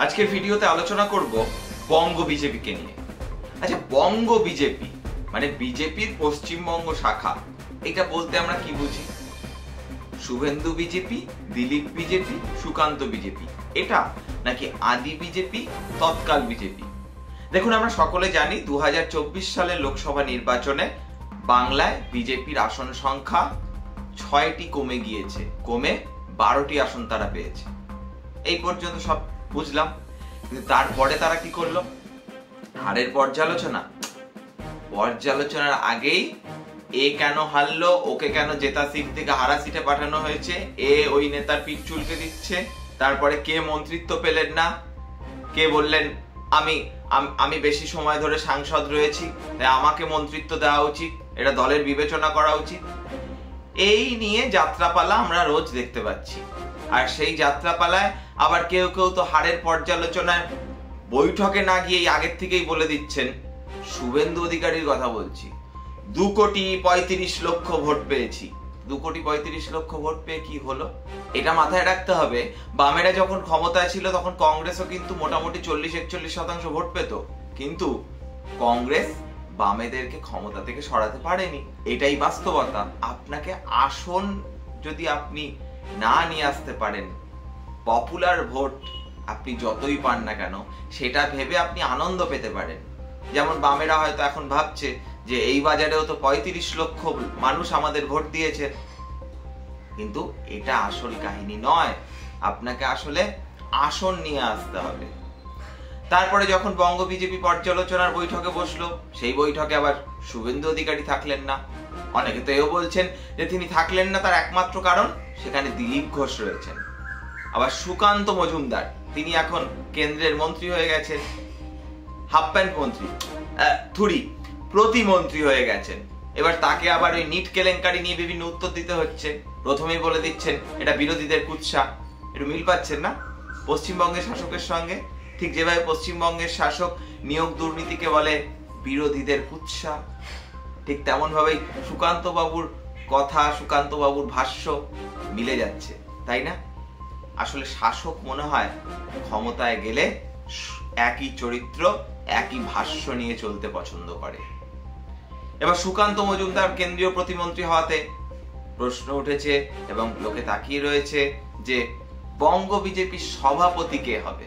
আজকের ভিডিওতে আলোচনা করব বঙ্গ বিজেপিকে নিয়ে। আচ্ছা, বঙ্গ বিজেপি মানে বিজেপির পশ্চিমবঙ্গ শাখা, এটা বলতে আমরা কি বুঝি? Suvendu BJP, Dilip BJP, Sukanta BJP, এটা নাকি আদি বিজেপি, তৎকাল বিজেপি? দেখুন, আমরা সকলে জানি 2024 সালের লোকসভা নির্বাচনে বাংলায় বিজেপির আসন সংখ্যা 6টি কমে গিয়েছে, কমে 12টি আসন তারা পেয়েছে। এই পর্যন্ত সব বুঝলাম, কিন্তু তারপরে তারা কি করলো? হারের পর্যালোচনার আগেই এ কেন হারলো, ওকে কেন জেতা সিট থেকে হারা সিটে পাঠানো হয়েছে, এ ওই নেতার পিঠ চুলকে দিচ্ছে। তারপরে কে মন্ত্রিত্ব পেলেন না, কে বললেন আমি বেশি সময় ধরে সাংসদ রয়েছি, তাই আমাকে মন্ত্রিত্ব দেওয়া উচিত, এটা দলের বিবেচনা করা উচিত। এই নিয়ে যাত্রাপালা আমরা রোজ দেখতে পাচ্ছি। আর সেই যাত্রাপালায় আবার কেউ কেউ তো হারের পর্যালোচনায় বৈঠকে না গিয়ে আগের থেকেই বলে দিচ্ছেন, শুভেন্দু অধিকারীর কথা বলছি, 2,35,00,000 ভোট পেয়েছি। 2,35,00,000 ভোট পেয়ে কি হলো? এটা মাথায় রাখতে হবে, বামেরা যখন ক্ষমতায় ছিল তখন কংগ্রেসও কিন্তু মোটামুটি 40-41% ভোট পেত, কিন্তু কংগ্রেস বামেদেরকে ক্ষমতা থেকে সরাতে পারেনি। এটাই বাস্তবতা। আপনাকে আসন যদি আপনি না নিয়ে আসতে পারেন, পপুলার ভোট আপনি যতই পান না কেন, সেটা ভেবে আপনি আনন্দ পেতে পারেন। যেমন বামেরা হয়তো এখন ভাবছে যে এই বাজারেও তো 35,00,000 মানুষ আমাদের ভোট দিয়েছে, কিন্তু এটা আসল কাহিনী নয়। আপনাকে আসলে আসন নিয়ে আসতে হবে। তারপরে যখন বঙ্গ বিজেপি পর্যালোচনার বৈঠকে বসলো, সেই বৈঠকে আবার শুভেন্দু অধিকারী থাকলেন না। অনেকে তো এও বলছেন যে তিনি থাকলেন না, তার একমাত্র কারণ সেখানে দিলীপ ঘোষ রয়েছেন। আবার সুকান্ত মজুমদার, তিনি এখন কেন্দ্রের মন্ত্রী হয়ে গেছেন, হাফ প্যান্ট মন্ত্রী, প্রতিমন্ত্রী হয়ে গেছেন। এবার তাকে আবার ওই নিট কেলেঙ্কারি নিয়ে বিভিন্ন উত্তর দিতে হচ্ছে। প্রথমেই বলে দিচ্ছেন এটা বিরোধীদের কুৎসা। একটু মিল পাচ্ছেন না পশ্চিমবঙ্গের শাসকের সঙ্গে? ঠিক যেভাবে পশ্চিমবঙ্গের শাসক নিয়োগ দুর্নীতিকে বলে বিরোধীদের কুৎসা, ঠিক তেমন ভাবেই সুকান্ত বাবুর কথা, সুকান্ত বাবুর ভাষ্য মিলে যাচ্ছে, তাই না? আসলে শাসক মনে হয় ক্ষমতায় গেলে একই চরিত্র, একই ভাষ্য নিয়ে চলতে পছন্দ করে। এবার সুকান্ত মজুমদার কেন্দ্রীয় প্রতিমন্ত্রী হওয়াতে প্রশ্ন উঠেছে এবং লোকে তাকিয়ে রয়েছে যে বঙ্গ বিজেপির সভাপতি কে হবে।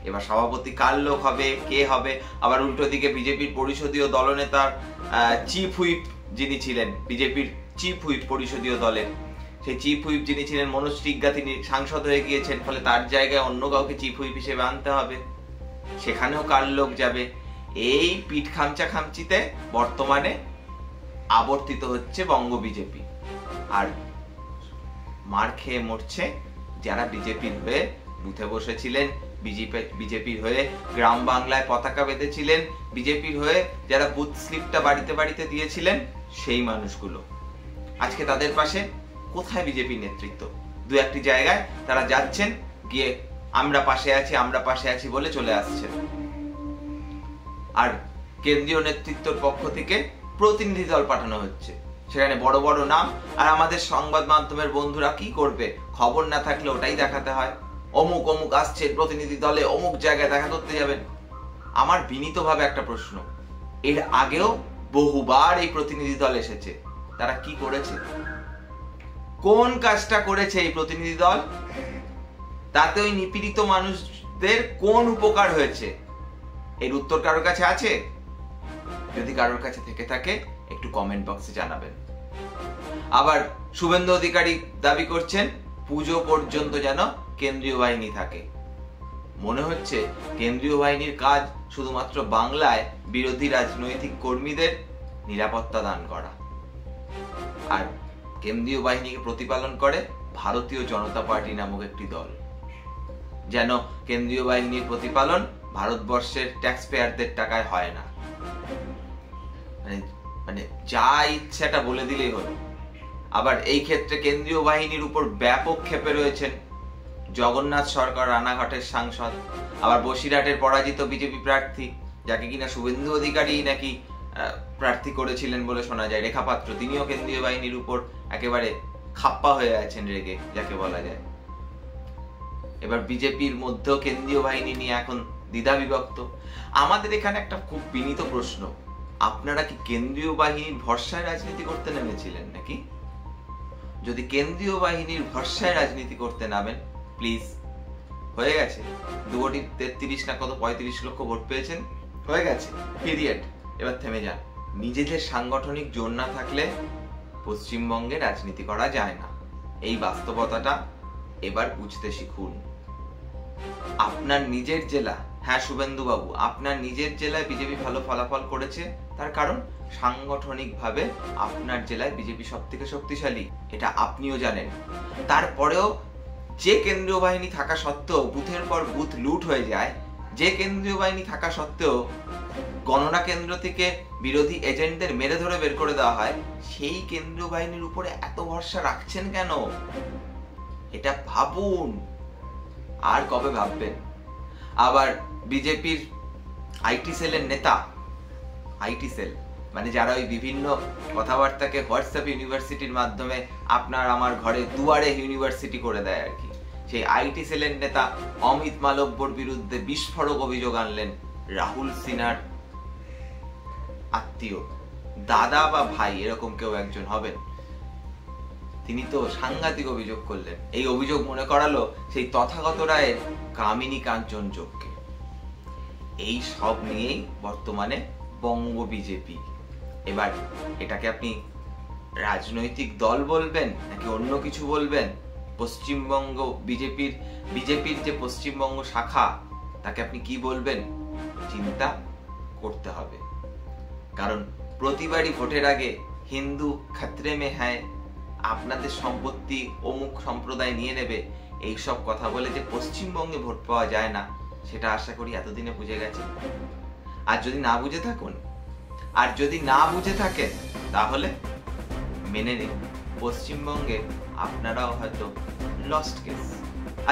এবার সভাপতি কার লোক হবে, কে হবে? আবার উল্টো দিকে বিজেপির পরিষদীয় দলনেতার চিফ হুইপ যিনি ছিলেন, বিজেপির চিফ হুইপ পরিষদীয় দলের, সেই চিফ হুইপ যিনি ছিলেন মনোজ টিগ্গা, তিনি সাংসদ হয়ে গিয়েছেন, ফলে তার জায়গায় অন্য কাউকে চিফ হুইপ হিসেবে আনতে হবে। সেখানেও কার লোক যাবে? এই পিঠ খামচিতে বর্তমানে আবর্তিত হচ্ছে বঙ্গ বিজেপি। আর মার খেয়ে মরছে যারা বিজেপির হয়ে বুথে বসেছিলেন, বিজেপির হয়ে গ্রাম বাংলায় পতাকা বেঁধেছিলেন, বিজেপির হয়ে যারা বুথ স্লিপটা বাড়িতে বাড়িতে দিয়েছিলেন, সেই মানুষগুলো আজকে তাদের পাশে কোথায় বিজেপি নেতৃত্ব? দু একটি জায়গায় তারা যাচ্ছেন, গিয়ে আমরা পাশে আছি বলে চলে আসছেন। আর কেন্দ্রীয় নেতৃত্বের পক্ষ থেকে প্রতিনিধি দল পাঠানো হচ্ছে, সেখানে বড় বড় নাম। আর আমাদের সংবাদ মাধ্যমের বন্ধুরা কি করবে? খবর না থাকলে ওটাই দেখাতে হয়, অমুক অমুক আসছে প্রতিনিধি দলে, অমুক জায়গায় দেখা করতে যাবেন। আমার বিনীতভাবে একটা প্রশ্ন, এর আগেও বহুবার এই প্রতিনিধি দল এসেছে, তারা কি করেছে? কোন কাজটা করেছে এই প্রতিনিধি দল? তাতে ওই নিপীড়িত মানুষদের কোন উপকার হয়েছে? এর উত্তর কারোর কাছে আছে? যদি কারোর কাছে থেকে থাকে একটু কমেন্ট বক্সে জানাবেন। আবার শুভেন্দু অধিকারী দাবি করছেন পুজো পর্যন্ত যেন কেন্দ্রীয় বাহিনী থাকে। মনে হচ্ছে কেন্দ্রীয় বাহিনীর কাজ শুধুমাত্র বাংলায় বিরোধী রাজনৈতিক কর্মীদের নিরাপত্তা দান করা, আর কেন্দ্রীয় বাহিনীকে প্রতিপালন করে ভারতীয় জনতা পার্টি নামক একটি দল। যেন কেন্দ্রীয় বাহিনীর প্রতিপালন ভারতবর্ষের ট্যাক্স পেয়ারদের টাকায় হয় না, মানে যা ইচ্ছাটা বলে দিলেই হলো। আবার এই ক্ষেত্রে কেন্দ্রীয় বাহিনীর উপর ব্যাপক ক্ষেপে রয়েছেন জগন্নাথ সরকার, রানাঘাটের সাংসদ, আবার বসিরহাটের পরাজিত বিজেপি প্রার্থী, যাকে কিনা শুভেন্দু অধিকারী নাকি প্রার্থী করেছিলেন বলে শোনা যায়, রেখা পাত্র, তিনিও কেন্দ্রীয় বাহিনীর উপর একেবারে খাপ্পা হয়ে আছেন, রেগে যাকে বলা যায়। এবার বিজেপির মধ্যেও কেন্দ্রীয় বাহিনী নিয়ে এখন দ্বিধা বিভক্ত। আমাদের এখানে একটা খুব বিনীত প্রশ্ন, আপনারা কি কেন্দ্রীয় বাহিনীর ভরসায় রাজনীতি করতে নেমেছিলেন নাকি? যদি কেন্দ্রীয় বাহিনীর ভরসায় রাজনীতি করতে নামেন, প্লিজ, হয়ে গেছে 2,33 না কত 35 লক্ষ ভোট পেয়েছেন, হয়ে গেছে, পিরিয়ড, এবার থেমে যান। নিজেদের সাংগঠনিক জোর না থাকলে পশ্চিমবঙ্গে রাজনীতি করা যায় না, এই বাস্তবতাটা এবার বুঝতে শিখুন। আপনার নিজের জেলা, হ্যাঁ শুভেন্দু বাবু, আপনার নিজের জেলায় বিজেপি ভালো ফলাফল করেছে, তার কারণ সাংগঠনিকভাবে আপনার জেলায় বিজেপি সবথেকে শক্তিশালী, এটা আপনিও জানেন। তারপরেও যে কেন্দ্রীয় বাহিনী থাকা সত্ত্বেও বুথের পর বুথ লুট হয়ে যায়, যে কেন্দ্রীয় বাহিনী থাকা সত্ত্বেও গণনা কেন্দ্র থেকে বিরোধী এজেন্টদের মেরে ধরে বের করে দেওয়া হয়, সেই কেন্দ্রীয় বাহিনীর উপরে এত ভরসা রাখছেন কেন? এটা ভাবুন, আর কবে ভাববেন? আবার বিজেপির আইটি সেলের নেতা, আইটি সেল মানে যারা ওই বিভিন্ন কথাবার্তাকে হোয়াটসঅ্যাপ ইউনিভার্সিটির মাধ্যমে আপনার আমার ঘরে দুয়ারে ইউনিভার্সিটি করে দেয় আর কি, সেই আইটি সেলের নেতা অমিত মালব্যর বিরুদ্ধে বিস্ফোরক অভিযোগ আনলেন। রাহুল সিনহার আত্মীয়, দাদা বা ভাই এরকম কেউ একজন হবেন, তিনি তো সাংঘাতিক অভিযোগ করলেন। এই অভিযোগ মনে করালো সেই তথাগত রায়ের কামিনী কাঞ্চন যোগকে। এই সব নিয়েই বর্তমানে বঙ্গ বিজেপি। এবার এটাকে আপনি রাজনৈতিক দল বলবেন নাকি অন্য কিছু বলবেন? পশ্চিমবঙ্গ বিজেপির যে পশ্চিমবঙ্গ শাখা, তাকে আপনি কি বলবেন চিন্তা করতে হবে। কারণ প্রতিবারই ভোটের আগে হিন্দু খাতরে মে হ্যায়, আপনাদের সম্পত্তি অমুক সম্প্রদায় নিয়ে নেবে, এইসব কথা বলে যে পশ্চিমবঙ্গে ভোট পাওয়া যায় না, সেটা আশা করি এতদিনে বুঝে গেছে। আর যদি না বুঝে থাকেন তাহলে মেনে নিন, পশ্চিমবঙ্গে আপনারাও হয়তো লস্ট কেস।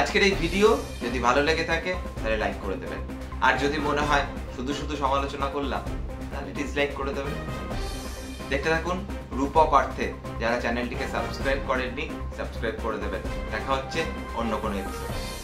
আজকের এই ভিডিও যদি ভালো লেগে থাকে তাহলে লাইক করে দেবেন, আর যদি মনে হয় শুধু সমালোচনা করলাম তাহলে ডিসলাইক করে দেবেন। দেখতে থাকুন রূপক অর্থে। যারা চ্যানেলটিকে সাবস্ক্রাইব করেননি, সাবস্ক্রাইব করে দেবেন। দেখা হচ্ছে অন্য কোনো এপিসোডে।